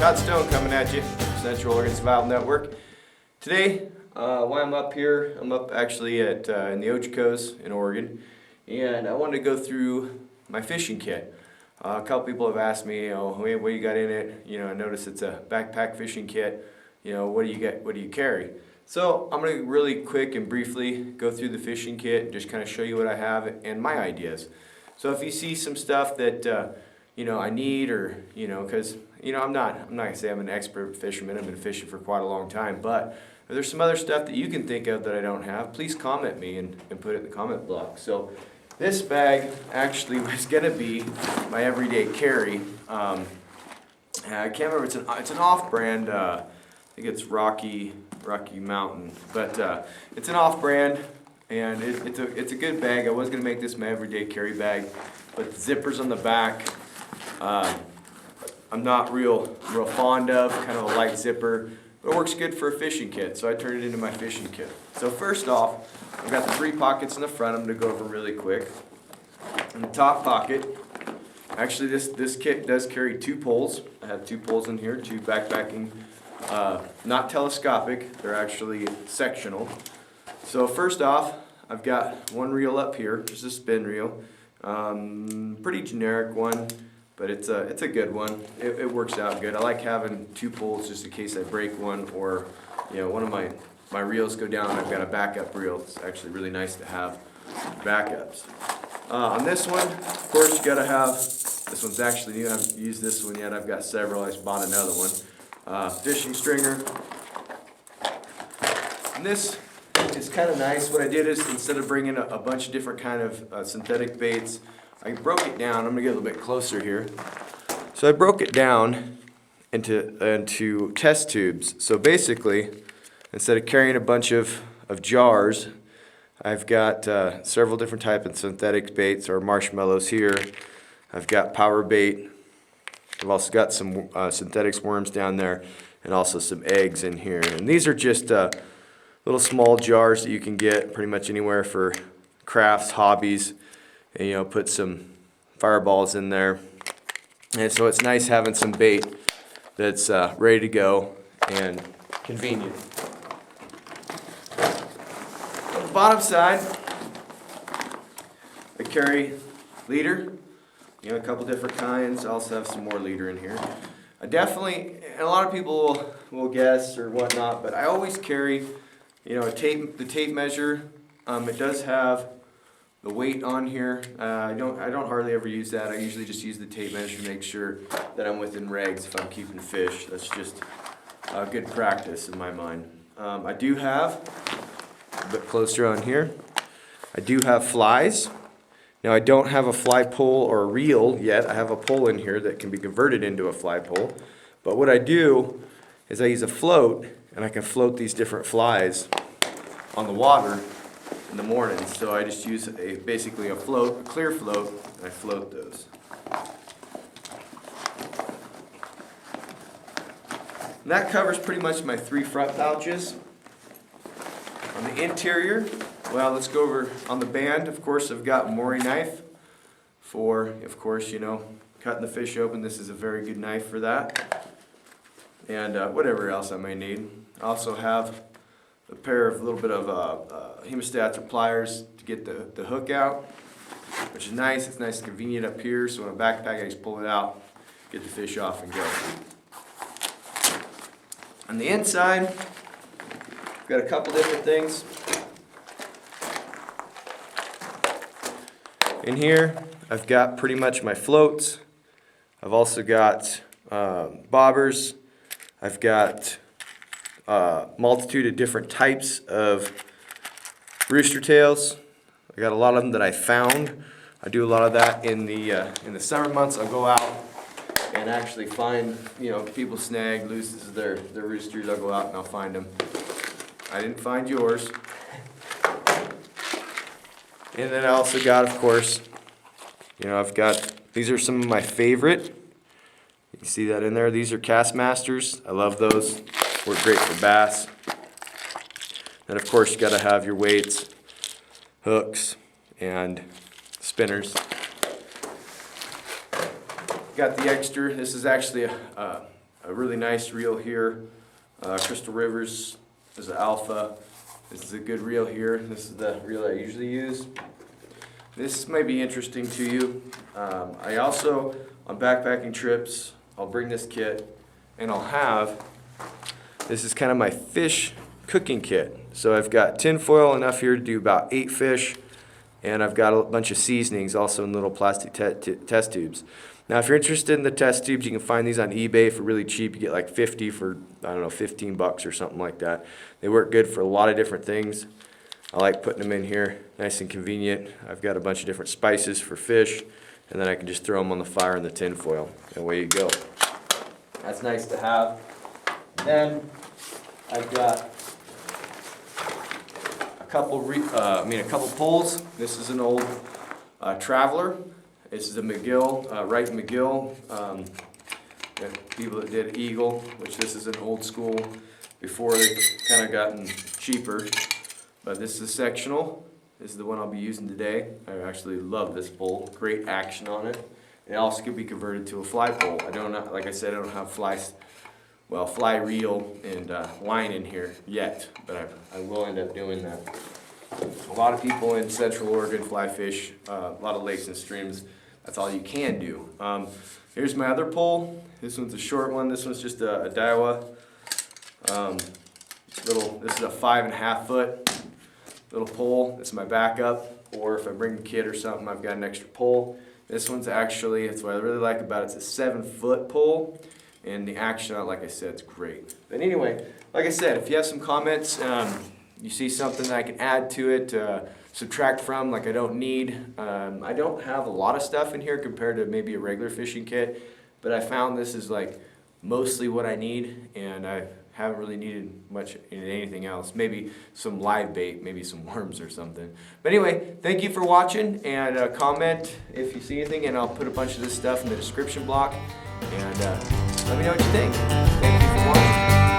Scott Stone coming at you, Central Oregon Survival Network. Today, while I'm up here, I'm up actually at in the Ochoas in Oregon, and I wanted to go through my fishing kit. A couple people have asked me, what do you got in it? I noticed it's a backpack fishing kit. What do you get? What do you carry? So I'm going to really quick and briefly go through the fishing kit and just kind of show you what I have and my ideas. So if you see some stuff that I need, or because I'm not gonna say I'm an expert fisherman. I've been fishing for quite a long time, but if there's some other stuff that you can think of that I don't have, please comment me and put it in the comment block. So this bag actually was gonna be my everyday carry. I can't remember. It's an off-brand. I think it's Rocky Mountain, but it's an off-brand, and it's a good bag. I was gonna make this my everyday carry bag, but the zippers on the back, I'm not real fond of. Kind of a light zipper, but it works good for a fishing kit, so I turned it into my fishing kit. So first off, I've got the 3 pockets in the front. I'm going to go over really quick. In the top pocket, actually this kit does carry 2 poles. I have 2 poles in here, 2 backpacking, not telescopic, they're actually sectional. So first off, I've got one reel up here, just a spin reel. Pretty generic one, but it's a good one. It works out good. I like having 2 poles just in case I break one, or one of my reels go down. I've got a backup reel. It's actually really nice to have backups. On this one, of course, you gotta have. This one's actually new. I haven't used this one yet. I've got several. I just bought another one. Fishing stringer. And this is kind of nice. What I did is, instead of bringing a bunch of different kind of synthetic baits, I broke it down. I'm gonna get a little bit closer here. So I broke it down into test tubes. So basically, instead of carrying a bunch of jars, I've got several different types of synthetic baits, or marshmellows here. I've got power bait. I've also got some synthetic worms down there, and also some eggs in here. And these are just little small jars that you can get pretty much anywhere for crafts, hobbies. And, put some fireballs in there. And so it's nice having some bait that's ready to go and convenient. On the bottom side, I carry leader, a couple different kinds. I also have some more leader in here. I definitely, and a lot of people will guess or whatnot, but I always carry, the tape measure. It does have the weight on here. I don't hardly ever use that. I usually just use the tape measure to make sure that I'm within regs if I'm keeping fish. That's just good practice in my mind. I do have, a bit closer on here, I do have flies. Now I don't have a fly pole or a reel yet. I have a pole in here that can be converted into a fly pole. But what I do is I use a float, and I can float these different flies on the water in the morning. So I just use basically a float, a clear float, and I float those. And that covers pretty much my 3 front pouches. On the interior, well, let's go over on the band. Of course, I've got a Mori knife for, of course, cutting the fish open. This is a very good knife for that. And whatever else I may need. I also have a pair of little bit of Hemastats or pliers to get the hook out, which is nice. It's nice and convenient up here, so in a backpack I just pull it out, get the fish off and go. On the inside, I've got a couple different things. In here, I've got pretty much my floats. I've also got bobbers. I've got multitude of different types of rooster tails. I got a lot of them that I found. I do a lot of that in the summer months. I'll go out and actually find, people snag, loses their roosters. I'll go out and I'll find them. I didn't find yours. And then I also got, of course, these are some of my favorite. You can see that in there. These are Kastmasters. I love those. Work great for bass. And of course, you got to have your weights, hooks, and spinners. Got the extra. This is actually a a really nice reel here. Crystal Rivers is the Alpha. This is a good reel here. This is the reel I usually use. This might be interesting to you. I also, on backpacking trips, I'll bring this kit and I'll have, this is kind of my fish cooking kit. So I've got tin foil enough here to do about 8 fish, and I've got a bunch of seasonings also in little plastic test tubes. Now if you're interested in the test tubes, you can find these on eBay for really cheap. You get like 50 for, I don't know, 15 bucks or something like that. They work good for a lot of different things. I like putting them in here, nice and convenient. I've got a bunch of different spices for fish, and then I can just throw them on the fire in the tin foil, and away you go. That's nice to have. Then I've got a couple poles. This is an old Traveler. This is a McGill, Wright and McGill. People that did Eagle, which this is an old school before they kind of gotten cheaper. But this is a sectional. This is the one I'll be using today. I actually love this pole. Great action on it. It also could be converted to a fly pole. I don't know, like I said, I don't have fly reel and line in here yet, but I will end up doing that. A lot of people in Central Oregon fly fish, a lot of lakes and streams. That's all you can do. Here's my other pole. This one's a short one. This one's just a Daiwa. This is a 5.5 foot little pole. This is my backup, or if I bring a kid or something, I've got an extra pole. This one's actually, that's what I really like about it, it's a 7 foot pole, and the action on it, like I said, it's great. But anyway, like I said, if you have some comments, you see something that I can add to it, subtract from, like I don't need. I don't have a lot of stuff in here compared to maybe a regular fishing kit, but I found this is like mostly what I need, and I haven't really needed much in anything else. Maybe some live bait, maybe some worms or something. But anyway, thank you for watching, and comment if you see anything, and I'll put a bunch of this stuff in the description block, and let me know what you think. Thank you for watching.